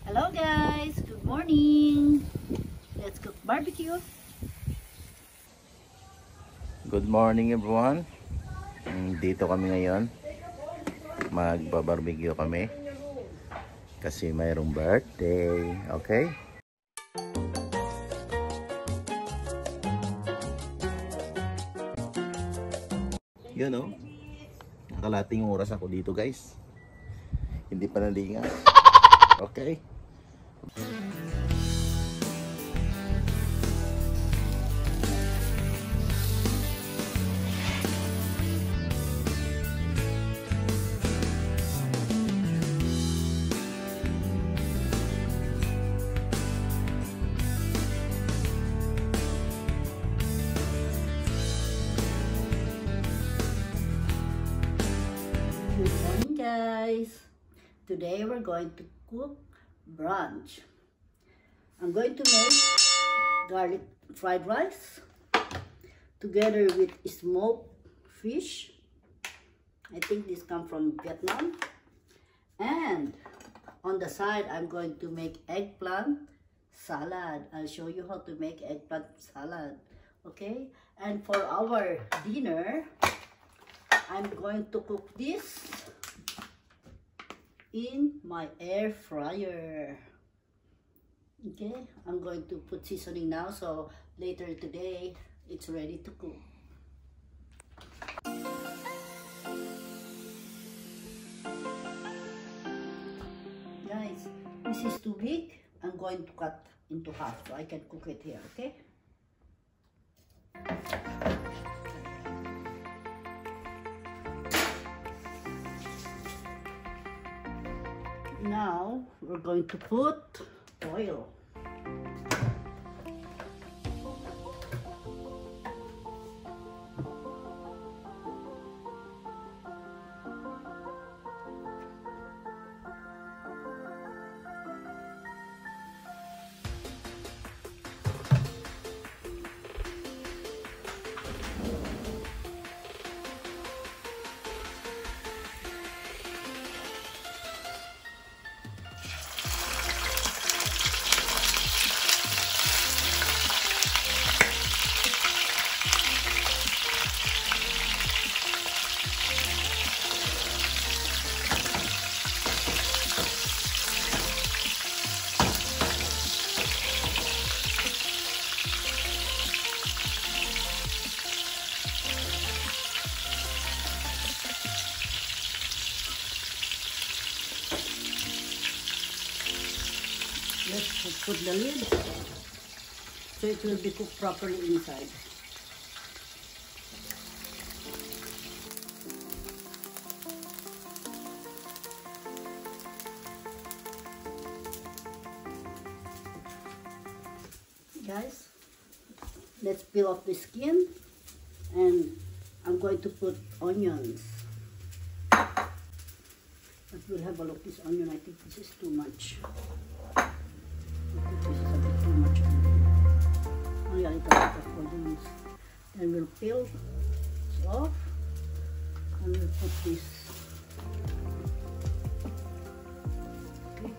Hello guys, good morning. Let's cook barbecue. Good morning everyone. Dito kami ngayon. Magba-barbecue kami. Kasi mayroong birthday. Okay? Yun o. Nakalating oras ako dito guys. Hindi pa nalinga. Okay? Good morning guys. Today we're going to cook brunch. I'm going to make garlic fried rice together with smoked fish. I think this comes from Vietnam. And on the side I'm going to make eggplant salad. I'll show you how to make eggplant salad. Okay? And for our dinner, I'm going to cook this in my air fryer. Okay, I'm going to put seasoning now, so later today it's ready to cook. Guys, this is too big. I'm going to cut into half so I can cook it here. Okay. Now we're going to put oil. Let's put the lid so it will be cooked properly inside. Guys, let's peel off the skin, and I'm going to put onions. But we'll have a look. This onion, I think this is too much. This is a bit too much. Only a little bit of onions. Then we'll peel this off, and we'll put this. Okay.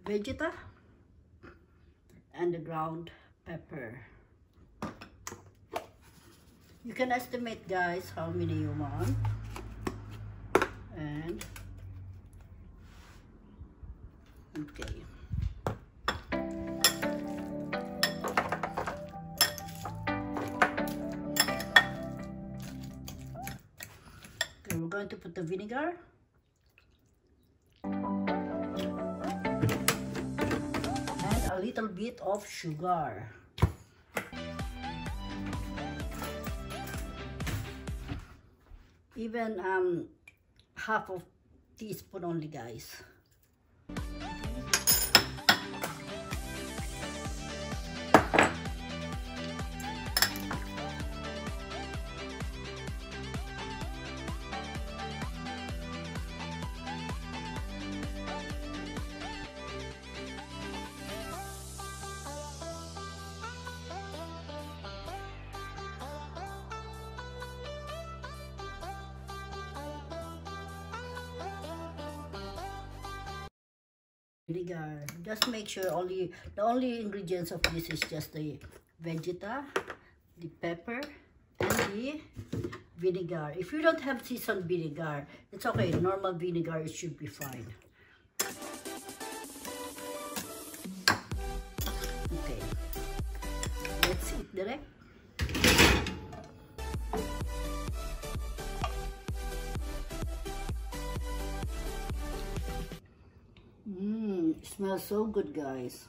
Vegeta and the ground pepper. You can estimate guys how many you want, and okay. going to put the vinegar. And a little bit of sugar. Even half of teaspoon only, guys. Vinegar. Just make sure the only ingredients of this is just the Vegeta, the pepper, and the vinegar. If you don't have seasoned vinegar, it's okay. Normal vinegar, it should be fine. Okay, let's eat direct. It smells so good, guys.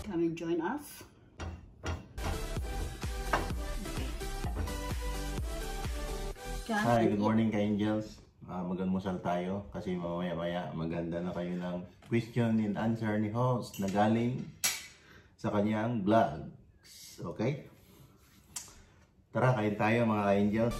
Come and join us. Okay. Hi, good morning ka-angels. Mag-almusal tayo kasi mamaya-maya maganda na kayo ng question and answer ni host na galing sa kanyang vlogs. Okay? Tara, kain tayo mga ka-angels.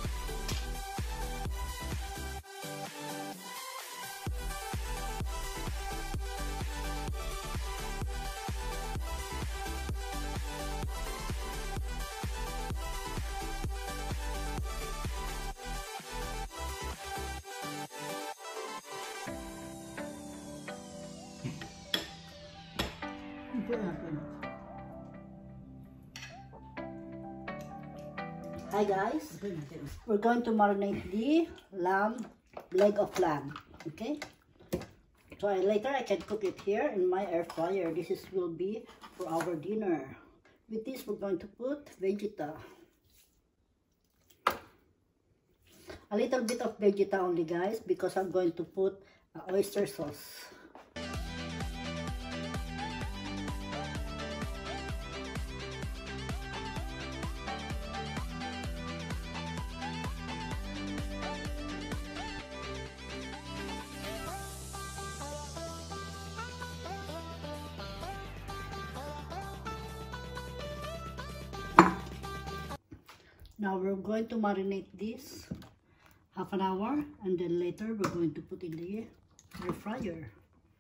Hi guys, we're going to marinate the leg of lamb. Okay, so later I can cook it here in my air fryer. This will be for our dinner. With this, we're going to put Vegeta. A little bit of Vegeta only, guys, because I'm going to put oyster sauce. Now we're going to marinate this half an hour, and then later we're going to put in the air fryer.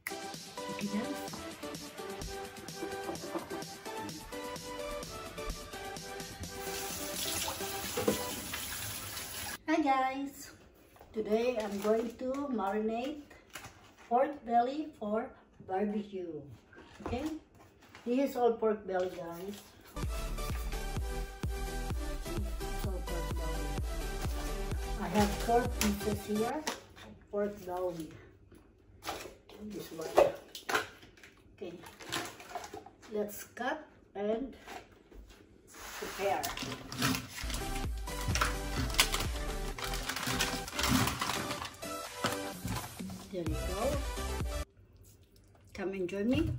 Okay, guys. Hi guys. Today I'm going to marinate pork belly for barbecue. Okay. This is all pork belly, guys. I have 4 pieces here, pork belly. This one. Okay, let's cut and prepare. There you go. Come and join me.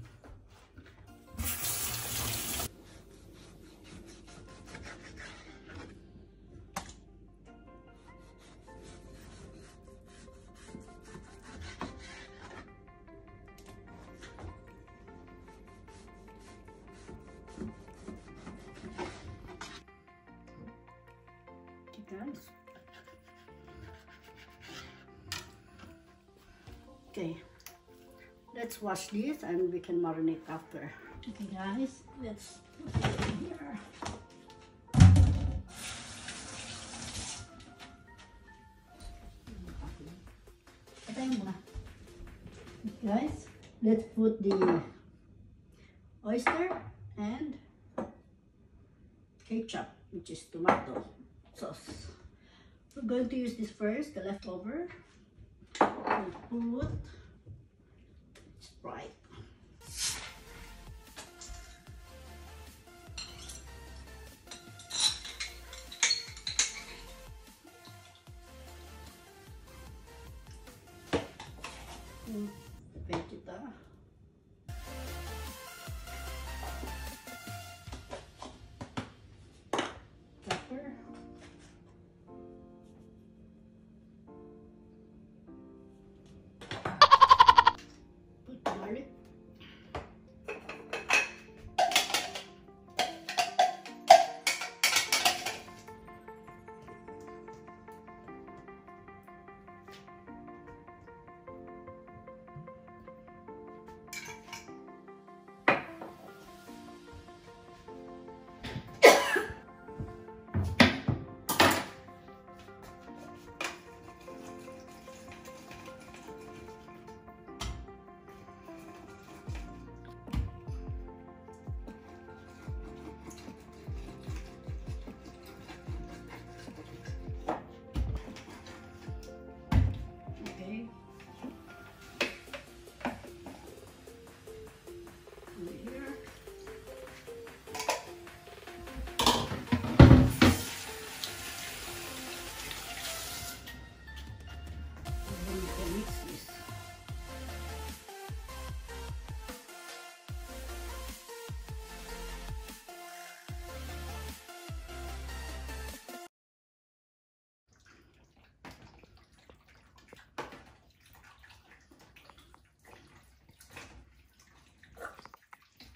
Okay, let's wash this and we can marinate after. Okay guys, let's put it in here. Guys, let's put the oyster and ketchup, which is tomato sauce. We're going to use this first, the leftover. We'll put Sprite.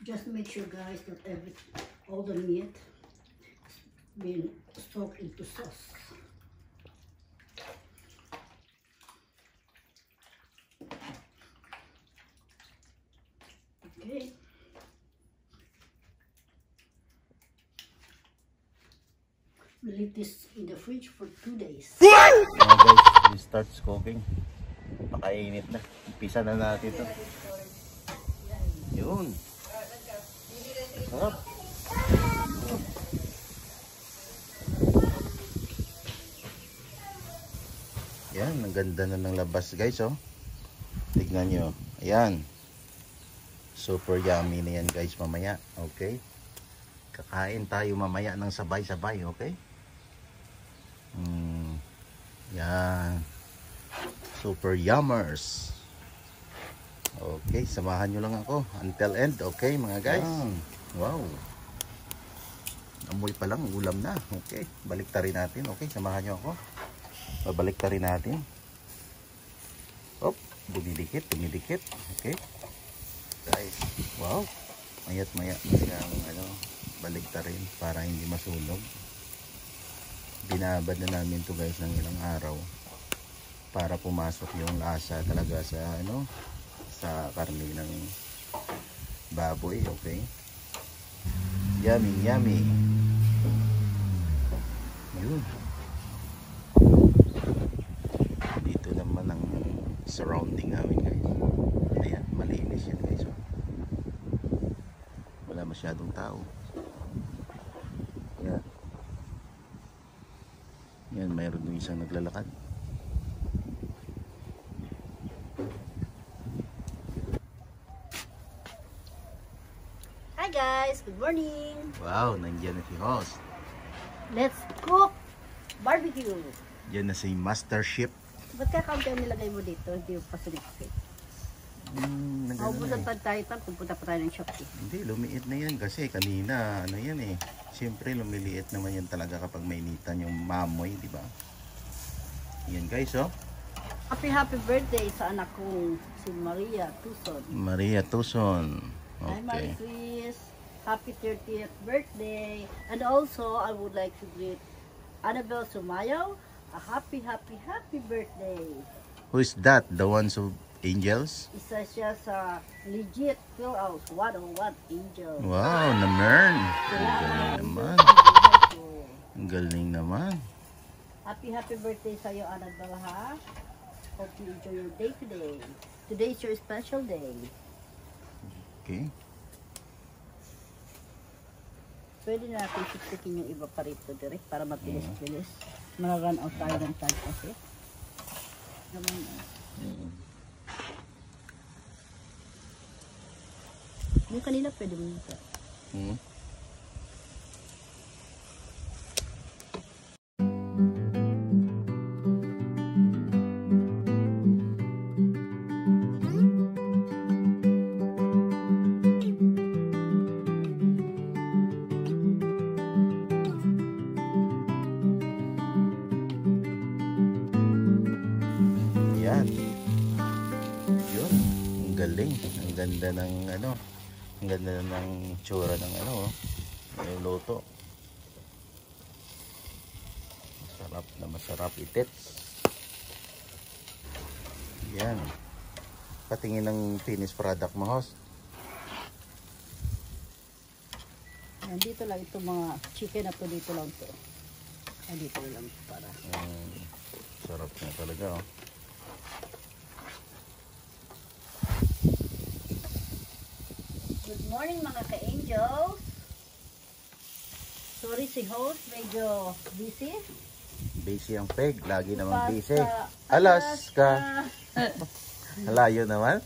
Just make sure, guys, that all the meat been soaked into sauce. Okay. We leave this in the fridge for 2 days. Now guys, it starts cooking. Pakainit na. Umpisa na natin ito. Yun. Sarap. Yan, ang ganda na ng labas guys, oh. Tignan nyo. Ayan. Super yummy na yan guys mamaya. Okay. Kakain tayo mamaya ng sabay-sabay, okay? Yan. Super yummers. Okay, samahan nyo lang ako until end, okay mga guys? Yan. Wow. Amoy pa lang, ulam na. Okay, baliktarin natin. Okay, samahan nyo ako. Babaliktarin natin. Op, dumidikit. Okay. Guys, wow. Mayat maya na siyang baliktarin para hindi masunog. Binabad na namin to guys ng ilang araw para pumasok yung lasa talaga sa sa karne ng baboy, okay? Yummy. Yun. Dito naman ang surrounding namin guys. Ayan, malinis yan guys. Wala masyadong tao. Yan. Yan, mayroon yung isang naglalakad. Hi guys, good morning. Wow, nandiyan na si host. Let's cook barbecue. Yan na si Master Chef. Ba't ka kaunti ang nilagay mo dito? Hindi mo pa sulit-sulit. Maubusan pa tayo pa, pupunta pa tayo ng Shopee. Hindi, lumiit na yan kasi kanina, siyempre lumiliit naman yan talaga kapag mainitan yung mamoy, di ba? Yan guys, oh. Happy birthday sa anak kong si Maria Tuson. Maria Tuson. Hi Okay. Marie Chris. Happy 30th birthday. And also, I would like to greet Annabelle Sumayaw. A happy birthday. Who is that? The ones of angels? Isa siya sa legit Philhouse 101 Angel. Wow, naman. Ang galing naman. Happy birthday sa iyo, Annabelle, ha? Hope you enjoy your day today. Today is your special day. Okay. Pwede natin sitikin yung iba pa rito direct para mabilis-bilis. Mara-run out tayo ng time kasi. Naman, yung kanina pwede mo nito. Yan. Yun. Ang galing. Ang ganda ng ang ganda ng tsura ng yung luto. Masarap itit. Yan. Patingin ng finished product mo, host. Nandito lang itong mga chicken na to, dito lang to. Dito lang para. Sarap na talaga, oh. Good morning mga ka-angels. Sorry si host, medyo busy. Busy ang peg. Lagi naman busy. Alaska. Alaska. Halayo naman.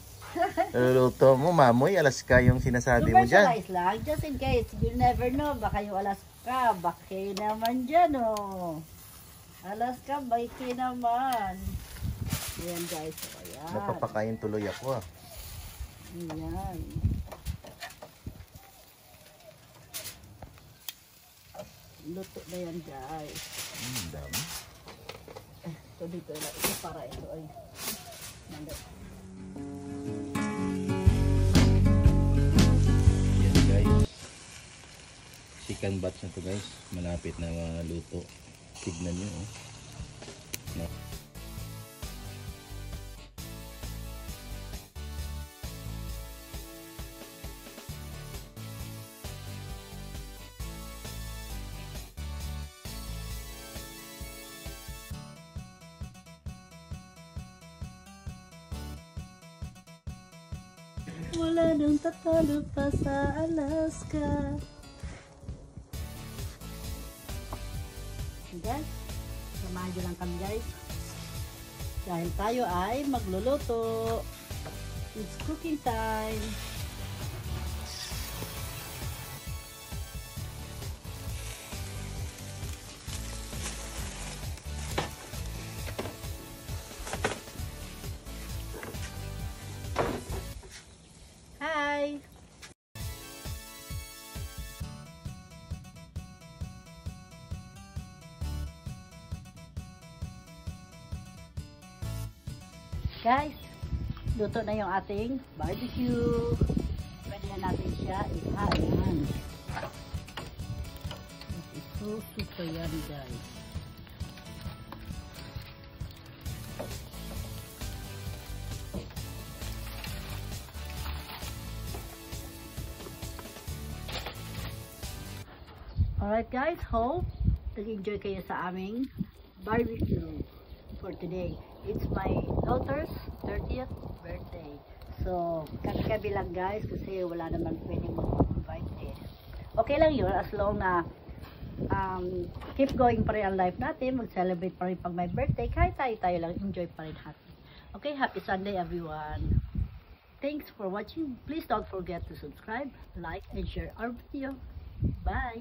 Luluto mo, mamoy. Alaska yung sinasabi mo dyan. Commercialize lang, just in case. You never know. Baka yung Alaska. Baki naman dyan, oh. Alaska, baki naman. Ayan guys. Ayan. Napapakain tuloy ako, ah. Ayan. Luto na yan guys. Dami. Ito dito lang. Ito para ito ay. Nandito. Yan second batch na to guys. Malapit na luto. Tignan nyo. Oh. No. Wala nang tatalo pa sa Alaska. Guys, samahan nyo lang kami guys. Dahil tayo ay magluluto. It's cooking time. Hi! Guys, luto na yung ating barbecue. Pwede na natin siya ihain. This is so super yummy guys. Alright guys, hope nag-enjoy kayo sa aming barbecue for today. It's my daughter's 30th birthday. So, kami lang guys kasi wala naman pwedeng mag-invite eh. Okay lang yun as long na keep going pa rin ang life natin, mag-celebrate pa rin pag my birthday, kahit tayo lang, enjoy pa rin natin. Okay, happy Sunday everyone. Thanks for watching. Please don't forget to subscribe, like, and share our video. Bye!